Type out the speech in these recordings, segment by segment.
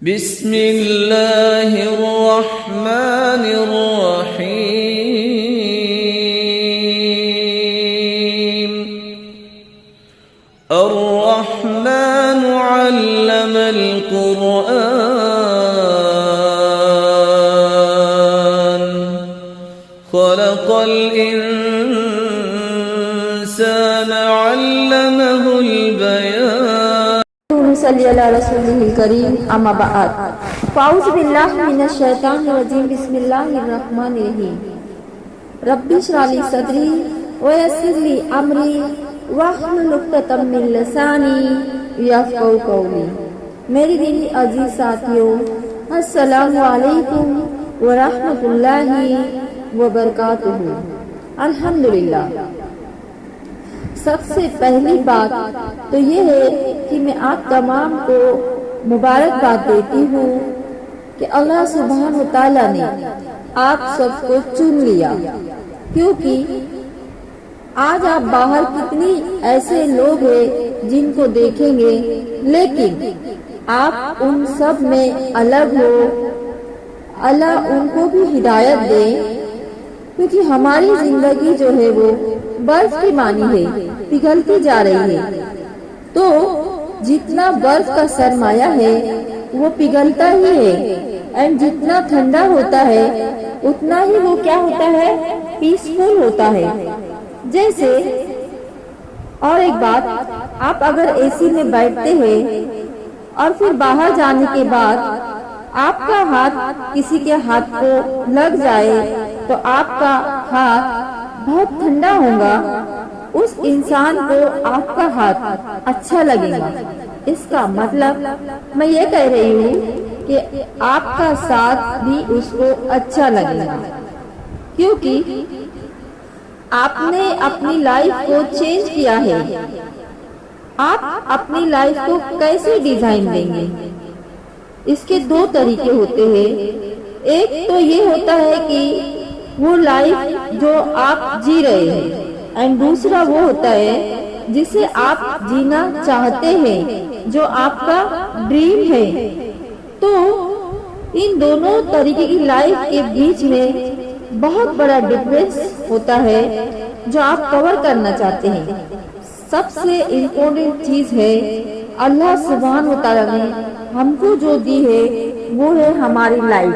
بسم اللہ الرحمن الرحیم الرحمن علم القرآن خلق الإنسان علمه البيان صلی اللہ رسول کریم اما بعد فاعوذ باللہ من الشیطان الرجیم بسم اللہ الرحمن الرحیم رب اشرح لی صدری ویسر لی امری واحلل عقدۃ من لسانی یفقہوا قولی۔ میری دینی عزیز ساتھیوں، السلام علیکم ورحمۃ اللہ وبرکاتہ۔ الحمدللہ، سب سے پہلی بات تو یہ ہے کہ میں آپ تمام کو مبارکباد دیتی ہوں کہ اللہ سبحانہ و تعالیٰ نے آپ سب کو چن لیا، کیونکہ آج آپ باہر کتنی ایسے لوگ ہیں جن کو دیکھیں گے، لیکن آپ ان سب میں الگ ہو۔ اللہ ان کو بھی ہدایت دے، کیونکہ ہماری زندگی جو ہے وہ برف کی مانی ہے، پگھلتی جا رہی ہے۔ تو جتنا برف کا سرمایہ ہے وہ پگھلتا ہی ہے، اور جتنا ٹھنڈا ہوتا ہے اتنا ہی وہ کیا ہوتا ہے، پیسفل ہوتا ہے۔ جیسے اور ایک بات، آپ اگر اے سی میں بیٹھتے ہیں اور پھر باہر جانے کے بعد آپ کا ہاتھ کسی کے ہاتھ کو لگ جائے تو آپ کا ہاتھ بہت ٹھنڈا ہوگا، اس انسان کو آپ کا ہاتھ اچھا لگے گا۔ اس کا مطلب میں یہ کہہ رہی ہوں کہ آپ کا ساتھ بھی اس کو اچھا لگے گا، کیونکہ آپ نے اپنی لائف کو چینج کیا ہے۔ آپ اپنی لائف کو کیسے ڈیزائن دیں گے؟ اس کے دو طریقے ہوتے ہیں۔ ایک تو یہ ہوتا ہے کہ وہ لائف جو آپ جی رہے ہیں، اور دوسرا وہ ہوتا ہے جسے آپ جینا چاہتے ہیں، جو آپ کا ڈریم ہے۔ تو ان دونوں طریقے کی لائف کے بیچ میں بہت بڑا ڈفرینس ہوتا ہے جو آپ کور کرنا چاہتے ہیں۔ سب سے امپورٹنٹ چیز ہے، اللہ سبحانہ و تعالیٰ نے ہم کو جو دی ہے وہ ہے ہماری لائف۔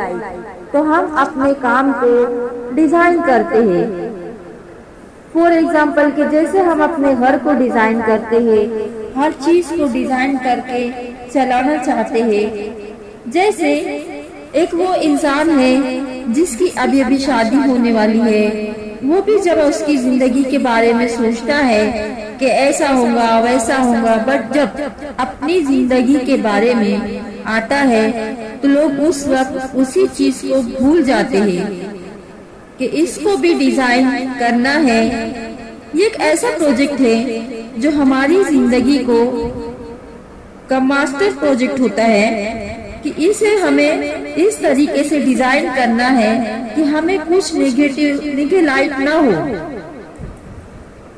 تو ہم اپنے کام کو ڈیزائن کرتے ہیں۔ فور ایگزامپل کہ جیسے ہم اپنے گھر کو ڈیزائن کرتے ہیں، ہر چیز کو ڈیزائن کر کے چلانا چاہتے ہیں۔ جیسے ایک وہ انسان ہے جس کی ابھی ابھی شادی ہونے والی ہے، وہ بھی جب اس کی زندگی کے بارے میں سوچتا ہے کہ ایسا ہوگا ویسا ہوگا، بٹ جب اپنی زندگی کے بارے میں آتا ہے تو لوگ اس وقت اسی چیز کو بھول جاتے ہیں کہ اس کو بھی ڈیزائن کرنا ہے۔ یہ ایک ایسا پروجیکٹ ہے جو ہماری زندگی کو کا ماسٹر پروجیکٹ ہوتا ہے کہ اسے ہمیں اس طریقے سے ڈیزائن کرنا ہے کہ ہمیں کچھ نیگیٹو لائٹ نہ ہو،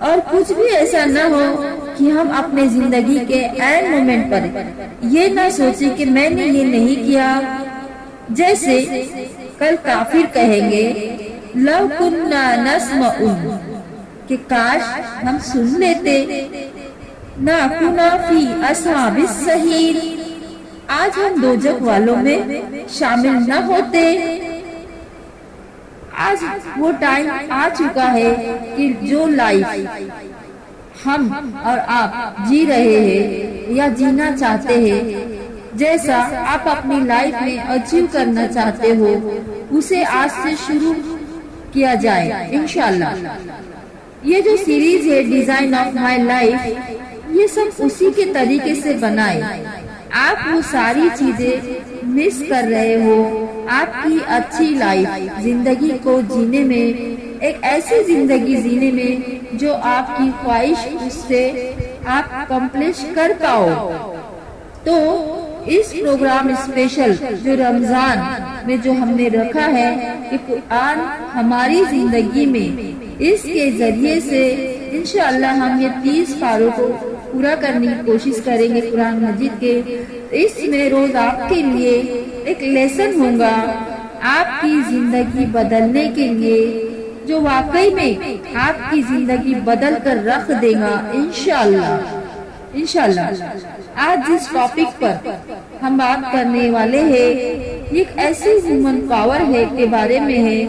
اور کچھ بھی ایسا نہ ہو کہ ہم اپنے زندگی کے اینڈ مومنٹ پر یہ نہ سوچیں کہ میں نے یہ نہیں کیا۔ جیسے کل کافر کہیں گے لو کننا نسمع، کہ کاش ہم سن لیتے، نہ کنا فی اصحاب السعیر، آج ہم دوزخ والوں میں شامل نہ ہوتے۔ آج وہ ٹائم آ چکا ہے کہ جو لائف ہم اور آپ جی رہے ہیں یا جینا چاہتے ہیں، جیسا آپ اپنی لائف میں اچیو کرنا چاہتے ہو، اسے آج سے شروع کیا جائے انشاءاللہ۔ یہ جو سیریز ہے ڈیزائن آف مائی لائف، یہ سب اسی کے طریقے سے بنائے۔ آپ وہ ساری چیزیں مس کر رہے ہو، آپ کی اچھی لائف زندگی کو جینے میں، ایک ایسی زندگی جینے میں جو آپ کی خواہش اس سے آپ کمپلیٹ کر پاؤ۔ تو اس پروگرام اسپیشل جو رمضان میں جو ہم نے رکھا ہے کہ قرآن ہماری زندگی میں، اس کے ذریعے سے انشاءاللہ ہم یہ 30 پاروں کو پورا کرنے کی کوشش کریں گے قرآن مجید کے۔ اس میں روز آپ کے لیے ایک لیسن ہوگا آپ کی زندگی بدلنے کے لیے، جو واقعی میں آپ کی زندگی بدل کر رکھ دے گا انشاءاللہ۔ آج جس ٹاپک پر ہم بات کرنے والے ہیں یہ ایک ایسی ہیومن پاور ہے کے بارے میں ہے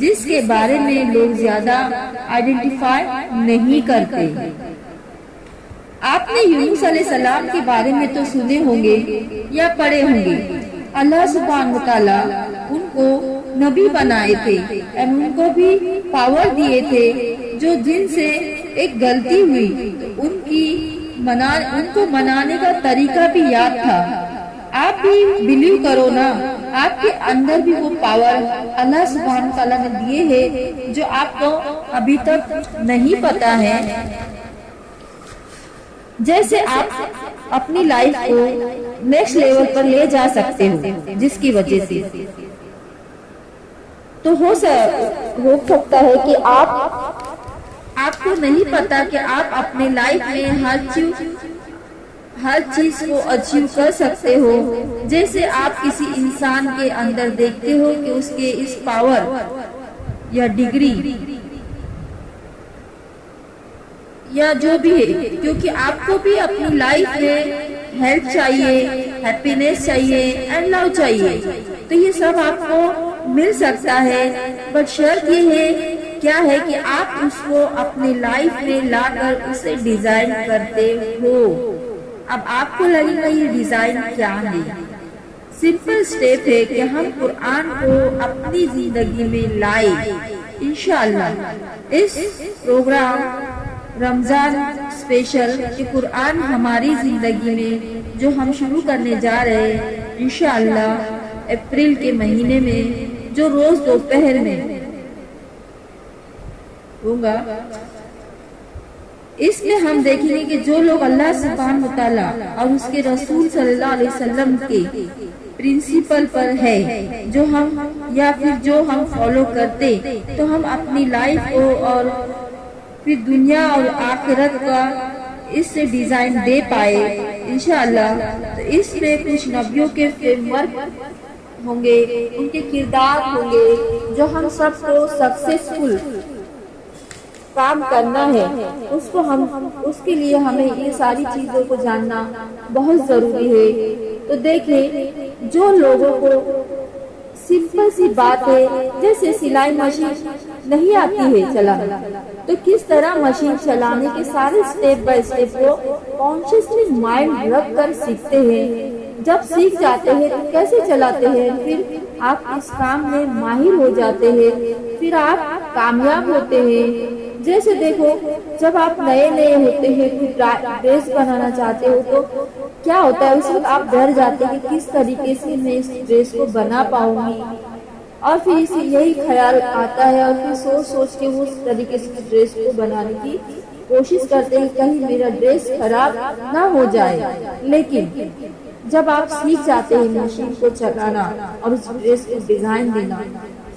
جس کے بارے میں لوگ زیادہ آئیڈینٹیفائی نہیں کرتے۔ آپ نے یونس علیہ السلام کے بارے میں تو سنے ہوں گے یا پڑھے ہوں گے۔ اللہ سبحانہ وتعالیٰ ان کو نبی بنائے تھے اور ان کو بھی پاور دیے تھے، جو جن سے ایک غلطی ہوئی ان کو منانے کا طریقہ بھی یاد تھا۔ آپ بھی بلیو کرو نا، آپ کے اندر بھی وہ پاور اللہ سبحانہ تعالیٰ نے دیے ہیں جو آپ کو ابھی تک نہیں پتا ہے۔ جیسے آپ اپنی لائف کو نیکسٹ لیول پر لے جا سکتے ہو، جس کی وجہ سے تو ہو سکتا ہے کہ آپ کو نہیں پتا کہ آپ اپنے لائف میں ہر چیز کو اچیو کر سکتے ہو۔ جیسے آپ کسی انسان کے اندر دیکھتے ہو کہ اس کے اس پاور یا ڈگری یا جو بھی ہے، کیونکہ آپ کو بھی اپنی لائف میں ہیلتھ چاہیے، ہیپینس چاہیے اینڈ لو چاہیے، تو یہ سب آپ کو مل سکتا ہے، بٹ شرط یہ ہے کیا ہے کہ آپ اس کو اپنے لائف میں لا کر اسے ڈیزائن کرتے ہو۔ اب آپ کو لگے گا یہ ڈیزائن کیا ہے؟ سمپل سٹیپ ہے کہ ہم قرآن کو اپنی زندگی میں لائے انشاءاللہ۔ اس پروگرام رمضان اسپیشل کہ قرآن ہماری زندگی میں جو ہم شروع کرنے جا رہے ہیں انشاءاللہ اپریل کے مہینے میں، جو روز دوپہر میں ہوگا، اس میں ہم دیکھیں گے کہ جو لوگ اللہ سبحانہ وتعالی اور اس کے رسول صلی اللہ علیہ وسلم کے پرنسپل پر ہے، جو ہم یا پھر جو ہم فالو کرتے، تو ہم اپنی لائف کو اور پھر دنیا اور آخرت کا اس سے ڈیزائن دے پائے انشاءاللہ۔ تو اس میں کچھ نبیوں کے فریم ورک ہوں گے، ان کے کردار ہوں گے، جو ہم سب کو سکسیسفل کام کرنا ہے، اس کے لیے ہمیں یہ ساری چیزوں کو جاننا بہت ضروری ہے۔ تو دیکھیں، جو لوگوں کو سمپل سی بات ہے جیسے سلائی مشین نہیں آتی ہے چلانا، تو کس طرح مشین چلانے کے سارے سٹیپ بائی سٹیپ کو کانشیسلی مائنڈ رکھ کر سیکھتے ہیں۔ جب سیکھ جاتے ہیں تو کیسے چلاتے ہیں، پھر آپ اس کام میں ماہر ہو جاتے ہیں، پھر آپ کامیاب ہوتے ہیں۔ جیسے دیکھو، جب آپ نئے ہوتے ہیں، کوئی ڈریس بنانا چاہتے ہو تو کیا ہوتا ہے، اس وقت آپ ڈر جاتے ہیں کہ کس طریقے سے میں اس ڈریس کو بنا پاؤں گی، اور پھر یہی خیال آتا ہے اور پھر سوچ کے وہ اس طریقے سے ڈریس کو بنانے کی کوشش کرتے ہیں کہیں میرا ڈریس خراب نہ ہو جائے۔ لیکن جب آپ سیکھ جاتے ہیں مشین کو چلانا اور اس ڈریس کو ڈیزائن دینا،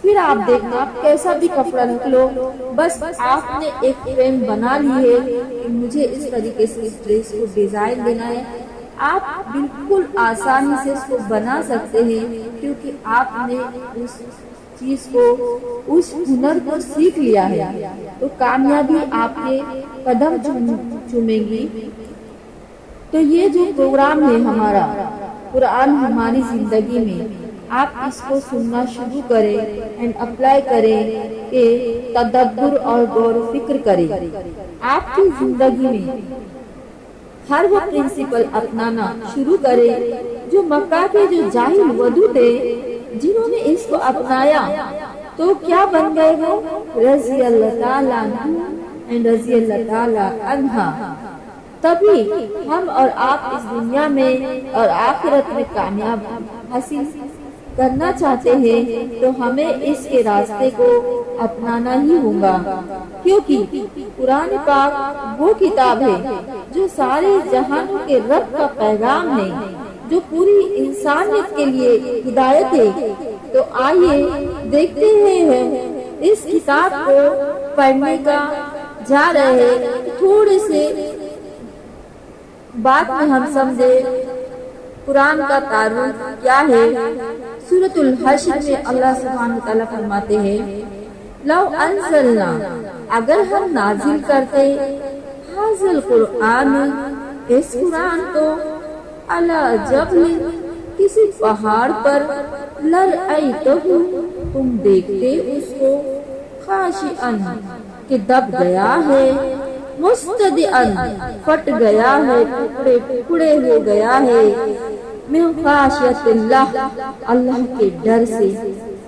پھر آپ دیکھنا، آپ کیسا بھی کپڑا نکلو، بس آپ نے ایک فریم بنا لی ہے کہ مجھے اس طریقے سے اس ڈریس کو ڈیزائن دینا ہے، آپ بالکل آسانی سے اس کو بنا سکتے ہیں، کیونکہ آپ نے اس چیز کو، اس ہنر کو سیکھ لیا ہے۔ تو کامیابی آپ کے قدم چومے گی۔ تو یہ جو پروگرام ہے ہمارا قرآن ہماری زندگی میں، آپ اس کو سننا شروع کریں اینڈ اپلائی کریں کہ تدبر اور غور و فکر کریں۔ آپ کی زندگی میں ہر وہ پرنسپل اپنانا شروع کریں جو مکہ کے جو جاہل ودو تھے، جنہوں نے اس کو اپنایا تو کیا بن گئے وہ رضی اللہ تعالیٰ عنہ اینڈ رضی اللہ تعالیٰ عنہا۔ تبھی ہم اور آپ اس دنیا میں اور آخرت میں کامیاب حاصل کرنا چاہتے ہیں، تو ہمیں اس کے راستے کو اپنانا ہی ہوگا، کیونکہ قرآن پاک وہ کتاب ہے جو سارے جہانوں کے رب کا پیغام ہے، جو پوری انسانیت کے لیے ہدایت ہے۔ تو آئیے دیکھتے ہیں اس کتاب کو پڑھنے کا جا رہے ہیں، تھوڑے سے بات میں ہم سمجھے قرآن کا تعارف کیا ہے؟ سورۃ الحشر میں اللہ سبحانہ وتعالیٰ فرماتے ہیں لو انزلنا، اگر ہم نازل کرتے حاضل قرآن، اس قرآن کو علی جبل، کسی پہاڑ پر، لرأیتہ، تم دیکھتے اس کو، خاشعاً، کہ دب گیا ہے، مستدعاً، پھٹ گیا ہے، ٹکڑے ٹکڑے ہو گیا ہے، من خاشیت اللہ، اللہ کے ڈر سے۔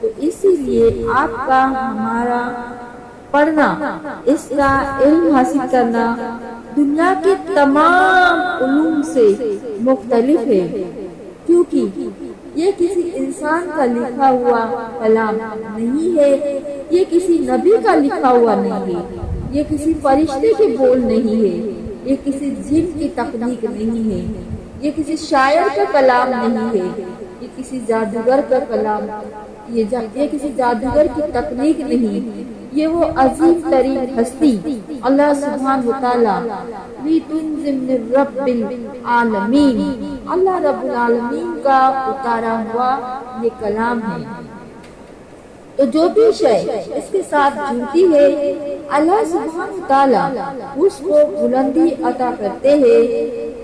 تو اسی لیے آپ کا ہمارا پڑھنا، اس کا علم حاصل کرنا دنیا کے تمام علوم سے مختلف ہے، کیونکہ یہ کسی انسان کا لکھا ہوا کلام نہیں ہے، یہ کسی نبی کا لکھا ہوا نہیں ہے، یہ کسی فرشتے کے بول نہیں ہے، یہ کسی جن کی تخلیق نہیں ہے، یہ کسی شاعر کا کلام نہیں ہے، یہ کسی جادوگر کا کلام، یہ کسی جادوگر کی تخلیق نہیں، یہ وہ عظیم ترین ہستی اللہ سبحانہ وتعالیٰ لِتُنزِلَ مِن رب العالمین، اللہ رب العالمین کا اتارا ہوا یہ کلام ہے۔ تو جو بھی شے اس کے ساتھ جڑتی ہے اللہ سبحانہ وتعالیٰ اس کو بلندی عطا کرتے ہیں،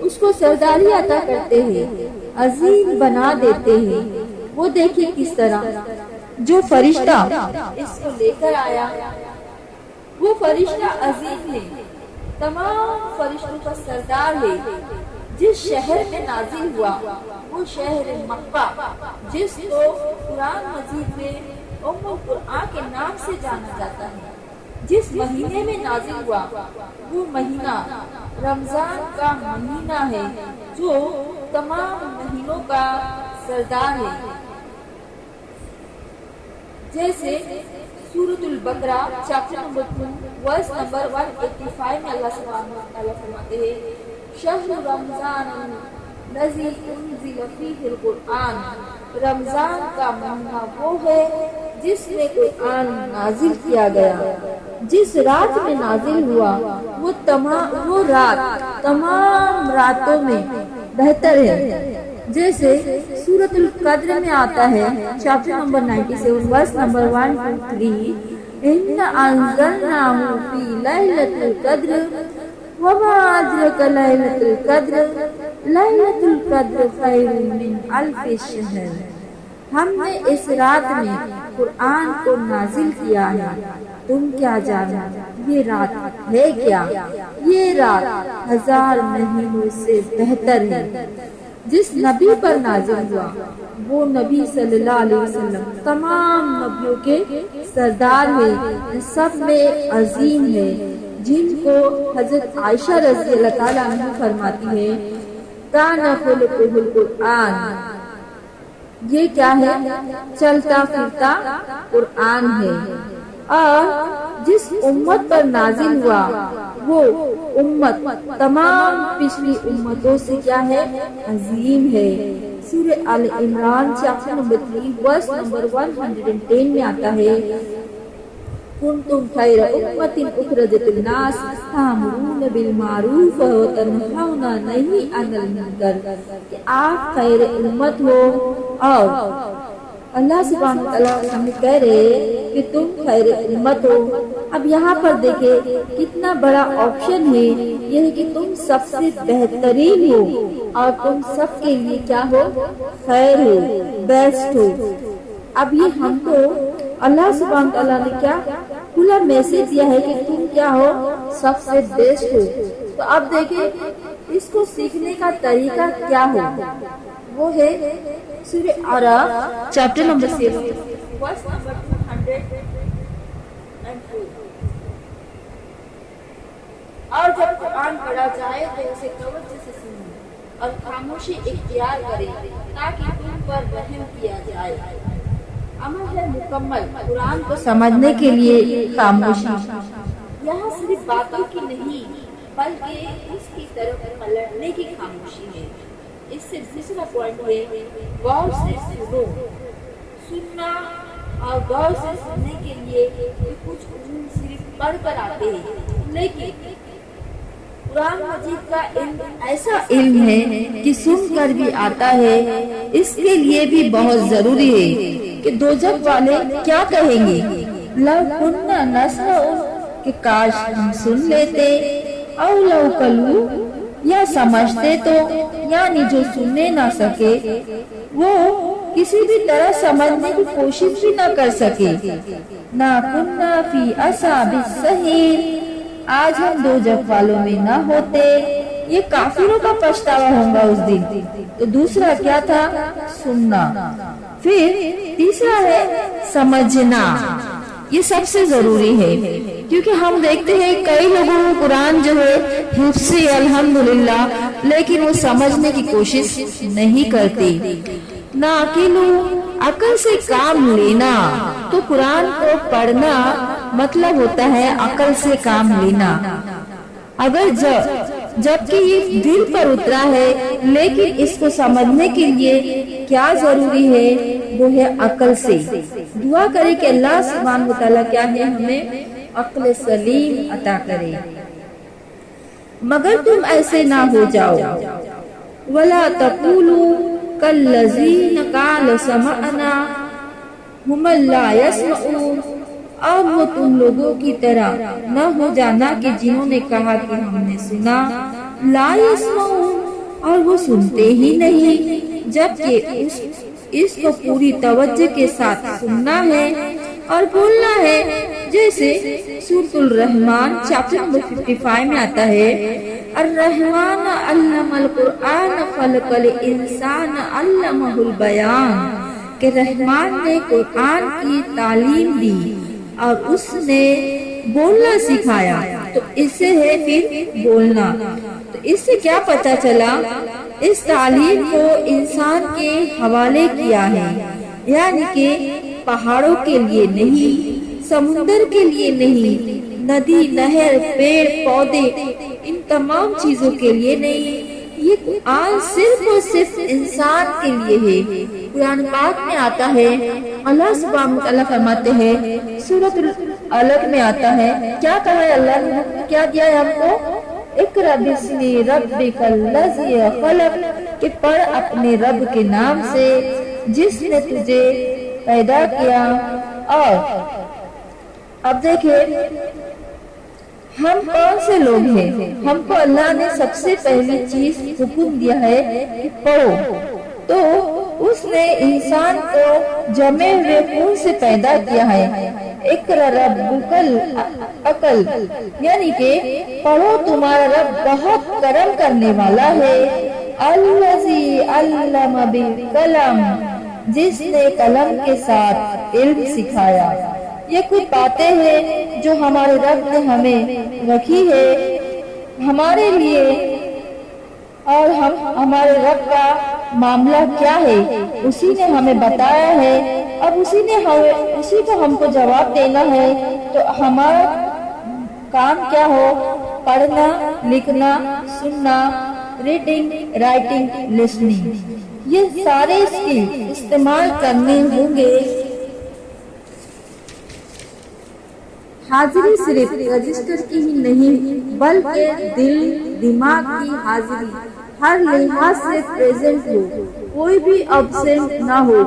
اس کو سرداری عطا کرتے ہیں، عظیم بنا دیتے ہیں۔ وہ دیکھیں کس طرح جو فرشتہ اس کو لے کر آیا، وہ فرشتہ عظیم ہے، تمام فرشتوں کا سردار ہے، جس شہر میں نازل ہوا وہ شہر مکہ، جس کو قرآن مجید میں ام القرآن کے نام سے جانا جاتا ہے، جس مہینے میں نازل ہوا وہ مہینہ رمضان کا مہینہ ہے، جو تمام مہینوں کا سردار ہے۔ جیسے سورۃ البقرہ چیپٹر نمبر 2 ورس نمبر 185 میں اللہ سبحانہ وتعالیٰ فرماتے ہیں شہر رمضان الذی انزل فیہ القرآن، رمضان کا مہینہ وہ ہے جس میں قرآن نازل کیا گیا، جس رات میں نازل ہوا وہ رات تمام راتوں میں بہتر ہے۔ جیسے سورۃ القدر میں آتا ہے چیپٹر نمبر 97 ورس نمبر 123 اِنَّا أَنزَلْنَاهُ فِي لَيْلَةِ الْقَدْرِ وَمَا أَدْرَاكَ لَيْلَةُ الْقَدْرِ لَيْلَةُ الْقَدْرِ خَيْرٌ مِّنْ أَلْفِ شَهْرٍ، ہم نے اس رات میں قرآن کو نازل کیا ہے، تم کیا جانا یہ رات ہے کیا؟ یہ رات 1000 مہینوں سے بہتر ہے۔ جس نبی پر نازل ہوا وہ نبی صلی اللہ علیہ وسلم تمام نبیوں کے سردار ہے، سب میں عظیم ہے، جن کو حضرت عائشہ رضی اللہ تعالیٰ عنہ فرماتی ہے کان خلقہ القرآن، یہ کیا ہے؟ چلتا پھرتا قرآن ہے۔ اور جس امت پر نازل ہوا وہ امت تمام پچھلی امتوں سے کیا ہے؟ عظیم ہے۔ سورہ آل عمران چیپٹر نمبر 3 ورس نمبر 110 میں آتا ہے کنتم خیر امت اخرجت الناس تأمرون بالمعروف وتنہون عن المنکر، کہ آپ خیر امت ہو، اور اللہ سبحانہ وتعالیٰ ہمیں کہہ رہے کہ تم خیر امت ہو۔ اب یہاں پر دیکھیں کتنا بڑا آپشن ہے، یہ ہے کہ تم سب سے بہترین ہو اور تم سب کے لیے کیا ہو؟ خیر ہو، بیسٹ ہو۔ اب یہ ہم کو اللہ سبحانہ وتعالیٰ نے کیا کھلا میسج دیا ہے کہ تم کیا ہو؟ سب سے بیسٹ ہو۔ تو اب دیکھیں اس کو سیکھنے کا طریقہ کیا ہو، وہ ہے سورہ اعراف چیپٹر نمبر 7 ورس نمبر 202۔ اور جب قرآن پڑھا جائے تو اسے توجہ سے سنو اور خاموشی اختیار کرے تاکہ تم پر رحم کیا جائے۔ عمل ہے مکمل قرآن کو سمجھنے کے لیے خاموشی، یہاں صرف باتوں کی نہیں بلکہ اس کی طرف پلٹنے کی خاموشی ہے۔ اس سے دوسرا پوائنٹ ہے غور سے سنو۔ سننا اور غور سے سننے کے لیے کچھ علوم صرف پڑھ کر آتے ہیں، لیکن قرآن مجید کا علم ایسا علم ہے کہ سن کر بھی آتا ہے، اس کے لیے بھی بہت ضروری ہے کہ دوزخ والے کیا کہیں گے، لو کننا نسمع، کہ کاش ہم سن لیتے، او لو کلو، یا سمجھتے تو، یعنی جو سننے نہ سکے وہ کسی بھی طرح سمجھنے کی کوشش بھی نہ کر سکے، نہ کننا فی اصحاب السعیر، آج ہم دوزخ والوں میں نہ ہوتے۔ یہ کافروں کا پچھتاوا ہوگا اس دن۔ تو دوسرا کیا تھا؟ سننا۔ پھر تیسرا ہے سمجھنا، یہ سب سے ضروری ہے، کیونکہ ہم دیکھتے ہیں کئی لوگوں کو قرآن جو ہے حفظ الحمدللہ، لیکن وہ سمجھنے کی کوشش نہیں کرتے۔ ناقلو، عقل سے کام لینا، تو قرآن کو پڑھنا مطلب ہوتا ہے عقل سے کام لینا۔ اگر جبکہ یہ دل پر اترا ہے، لیکن اس کو سمجھنے کے لیے کیا ضروری ہے؟ وہ ہے عقل سے۔ دعا کرے کہ اللہ سبحانہ وتعالیٰ کیا ہے ہمیں عقل سلیم عطا کرے۔ مگر تم ایسے نہ ہو جاؤ، وَلَا تَقُولُوا كَالَّذِينَ قَالُوا سَمِعْنَا هُمْ لَا يَسْمَعُونَ، اب وہ تم لوگوں کی طرح نہ ہو جانا کہ جنہوں نے کہا کہ ہم نے سنا، لا یسمعون، اور وہ سنتے ہی نہیں، جبکہ اس کو پوری توجہ کے ساتھ سننا ہے اور بولنا ہے۔ جیسے سورۃ الرحمن چیپٹر نمبر 55 میں آتا ہے، الرحمن علم القرآن خلق الانسان علمہ البیان، کہ رحمان نے قرآن کی تعلیم دی اور اس نے بولنا سکھایا۔ تو اس سے ہے پھر بولنا۔ تو اس سے کیا پتا چلا؟ اس تعلیم کو انسان کے حوالے کیا ہے، یعنی کہ پہاڑوں کے لیے نہیں، سمندر کے لیے نہیں، ندی، نہر، پیڑ، پودے، ان تمام چیزوں کے لیے نہیں، یہ قرآن صرف اور صرف انسان کے لیے ہے۔ قرآن پاک میں آتا ہے، اللہ سبحانہ وتعالیٰ فرماتے ہیں، سورۃ العلق میں آتا ہے، کیا کہا ہے اللہ نے، کیا دیا ہے ہم کو؟ اقرأ بسم ربک الذی خلق، کہ پڑھ اپنے رب کے نام سے جس نے تجھے پیدا کیا۔ اور اب دیکھیں ہم کون سے لوگ ہیں؟ ہم کو اللہ نے سب سے پہلی چیز حکم دیا ہے کہ پڑھو، تو اس نے انسان کو جمے ہوئے خون سے پیدا کیا ہے۔ اقرأ ربک العقل، یعنی کہ پڑھو، تمہارا رب بہت کرم کرنے والا ہے۔ الذی علم بالقلم، جس نے قلم کے ساتھ علم سکھایا۔ یہ کچھ باتیں ہیں جو ہمارے رب نے ہمیں رکھی ہے ہمارے لیے، اور ہمارے رب کا معاملہ کیا ہے اسی نے ہمیں بتایا ہے، اب اسی کو ہم کو جواب دینا ہے۔ تو ہمارا کام کیا ہو؟ پڑھنا، لکھنا، سننا، ریڈنگ، رائٹنگ، لسننگ، یہ سارے اسکل استعمال کرنے ہوں گے۔ حاضری صرف رجسٹر کی ہی نہیں، بلکہ دل، دماغ کی حاضری ہر لحاظ سے پریزنٹ ہو، کوئی بھی ابسینٹ نہ ہو۔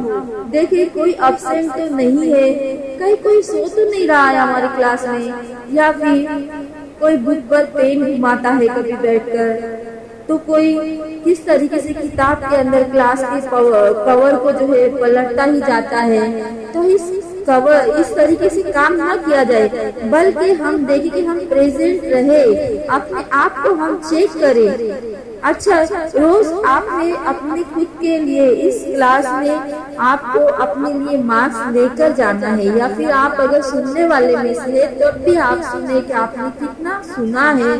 دیکھیں کوئی ابسینٹ تو نہیں ہے، کہیں کوئی سو تو نہیں رہا ہے ہماری کلاس میں، یا پھر کوئی بک پر پین گھماتا ہے کبھی بیٹھ کر، تو کوئی کس طریقے سے کتاب کے اندر کلاس کے کور کو جو ہے پلٹتا ہی جاتا ہے۔ تو اس طریقے سے کام نہ کیا جائے، بلکہ ہم دیکھیں کہ ہم پریزنٹ رہے، اپنے آپ کو ہم چیک کریں۔ اچھا، روز آپ نے اپنے خود کے لیے اس کلاس میں آپ کو اپنے لیے مارکس لے کر جانا ہے، یا پھر آپ اگر سننے والے میں سے ہے تب بھی آپ سنیں کہ آپ نے کتنا سنا ہے۔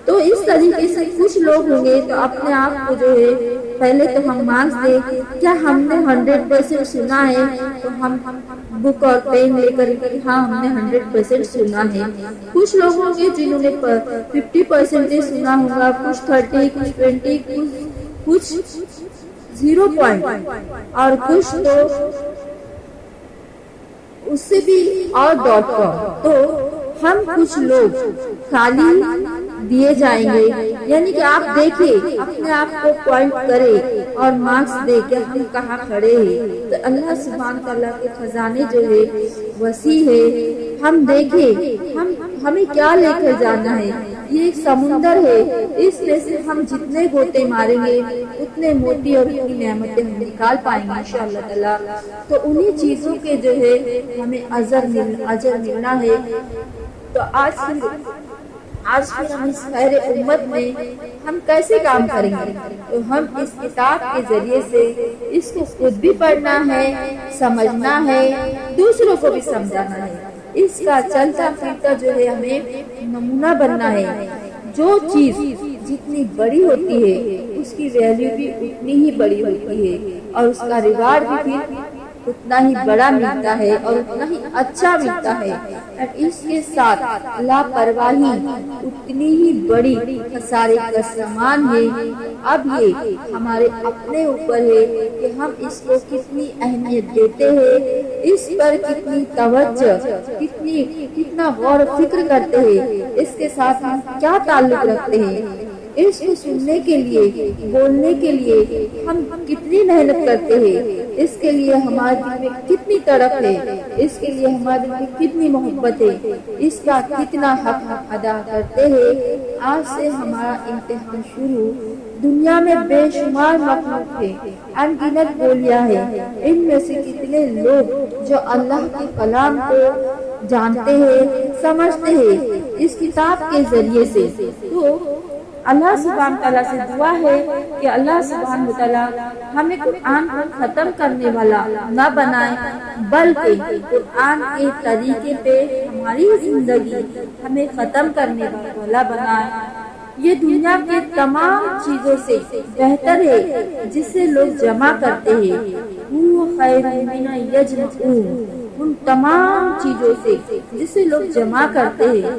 تو اس طریقے سے کچھ لوگ ہوں گے تو اپنے آپ کو جو ہے پہلے تو ہم مارکس دیں، کیا ہم نے 100% سنا ہے، تو ہم بک اور پین لے کر ہاں ہم نے 100% سنا ہے۔ کچھ لوگ ہوں گے جنہوں نے 50% سنا ہوگا، کچھ 30، کچھ 20، کچھ 0 پوائنٹ، اور کچھ تو اس سے بھی اور .com۔ تو ہم کچھ لوگ خالی دیے جائیں گے. یعنی کہ آپ دیکھیں، اپنے آپ کو پوائنٹ کرے اور مارکس دے کہ ہم کہاں کھڑے ہیں. تو اللہ سبحانہ تعالیٰ کے خزانے جو ہے وسیع ہے. ہم دیکھیں ہمیں کیا لے کر جانا ہے. یہ ایک سمندر ہے، اس میں سے ہم جتنے گوتے ماریں گے اتنے موتی اور اتنی نعمتیں ہم نکال پائیں گے انشاءاللہ تعالیٰ. تو انہی چیزوں کے جو ہے ہمیں اجر ملنا ہے. تو آج پھر ہم اس خیر امت میں ہم کیسے کام کریں گے؟ تو ہم اس کتاب کے ذریعے سے اس کو خود بھی پڑھنا ہے، سمجھنا ہے، دوسروں کو بھی سمجھانا ہے. اس کا چلتا پھرتا جو ہے ہمیں نمونہ بننا ہے. جو چیز جتنی بڑی ہوتی ہے اس کی ویلیو بھی اتنی ہی بڑی ہوتی ہے اور اس کا ریوارڈ بھی پھر اتنا ہی بڑا ملتا ہے اور اتنا ہی اچھا ملتا ہے. اور اس کے ساتھ لاپرواہی اتنی ہی بڑی خسارے کا سامان ہے. اب یہ ہمارے اپنے اوپر ہے کہ ہم اس کو کتنی اہمیت دیتے ہیں، اس پر کتنی توجہ، کتنا غور و فکر کرتے ہیں، اس کے ساتھ ہم کیا تعلق رکھتے ہیں. اس کو سننے کے لیے، بولنے کے لیے ہم کتنی محنت کرتے ہیں، اس کے لیے ہمارے دل میں کتنی تڑپ ہے، اس کے لیے ہمارے دل میں کتنی محبت ہے، اس کا کتنا حق ہم ادا کرتے ہیں. آج سے ہمارا امتحان شروع. دنیا میں بے شمار مخلوق ہے، ان گنت بولیاں ہیں. ان میں سے کتنے لوگ جو اللہ کے کلام کو جانتے ہیں، سمجھتے ہیں اس کتاب کے ذریعے سے. تو اللہ سبحانہ تعالیٰ سے دعا ہے کہ اللہ سبحانہ تعالیٰ ہمیں قرآن کو ختم کرنے والا نہ بنائے، بلکہ قرآن کے طریقے پہ ہماری زندگی ہمیں ختم کرنے والا بنائے. یہ دنیا کے تمام چیزوں سے بہتر ہے جسے لوگ جمع کرتے ہیں. وہ خیر من یجمعون، ان تمام چیزوں سے جسے لوگ جمع کرتے ہیں